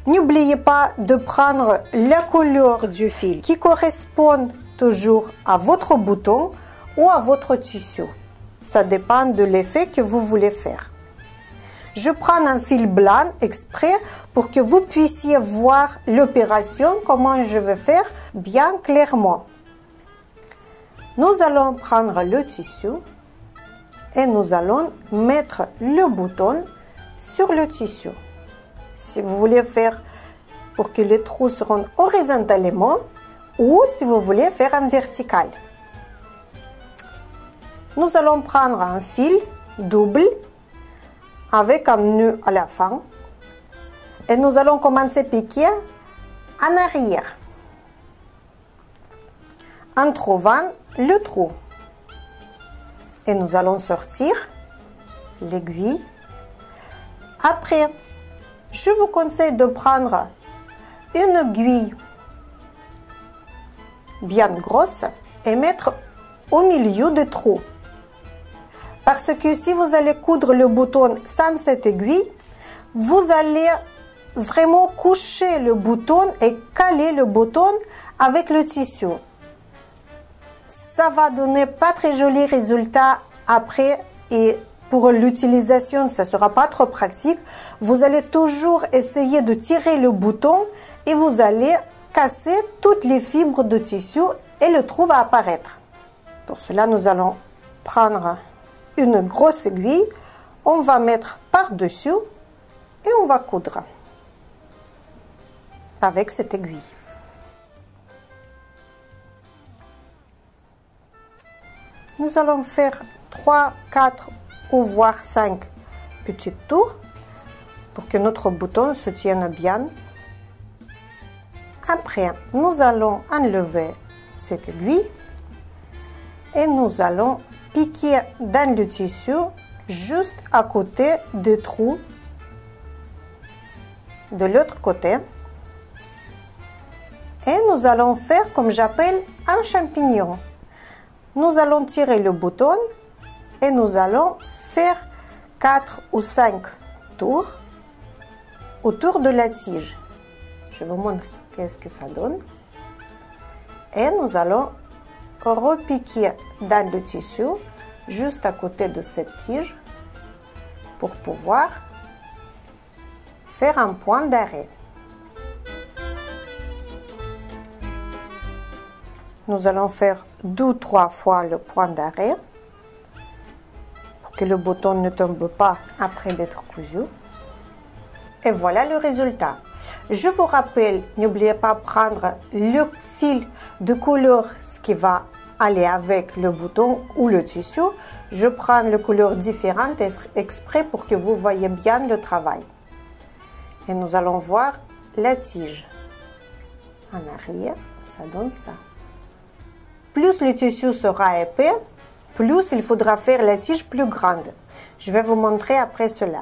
N'oubliez pas de prendre la couleur du fil qui correspond toujours à votre bouton ou à votre tissu. Ça dépend de l'effet que vous voulez faire. Je prends un fil blanc exprès pour que vous puissiez voir l'opération, comment je vais faire bien clairement. Nous allons prendre le tissu et nous allons mettre le bouton sur le tissu. Si vous voulez faire pour que les trous seront horizontalement ou si vous voulez faire en vertical. Nous allons prendre un fil double avec un nœud à la fin et nous allons commencer à piquer en arrière en trouvant le trou. Et nous allons sortir l'aiguille. Après, je vous conseille de prendre une aiguille bien grosse et mettre au milieu des trous. Parce que si vous allez coudre le bouton sans cette aiguille, vous allez vraiment coucher le bouton et caler le bouton avec le tissu. Ça va donner pas très joli résultat après et pour l'utilisation, ça sera pas trop pratique. Vous allez toujours essayer de tirer le bouton et vous allez casser toutes les fibres de tissu et le trou va apparaître. Pour cela, nous allons prendre une grosse aiguille, on va mettre par-dessus et on va coudre avec cette aiguille. Nous allons faire 3, 4 ou voire 5 petits tours pour que notre bouton se tienne bien. Après, nous allons enlever cette aiguille et nous allons piquer dans le tissu juste à côté des trous de l'autre côté. Et nous allons faire comme j'appelle un champignon. Nous allons tirer le bouton et nous allons faire 4 ou 5 tours autour de la tige. Je vous montre qu'est-ce que ça donne. Et nous allons repiquer dans le tissu juste à côté de cette tige pour pouvoir faire un point d'arrêt. Nous allons faire 2 ou 3 fois le point d'arrêt pour que le bouton ne tombe pas après d'être cousu. Et voilà le résultat. Je vous rappelle, n'oubliez pas de prendre le fil de couleur ce qui va aller avec le bouton ou le tissu. Je prends les couleurs différentes exprès pour que vous voyez bien le travail. Et nous allons voir la tige. En arrière, ça donne ça. Plus le tissu sera épais, plus il faudra faire la tige plus grande. Je vais vous montrer après cela.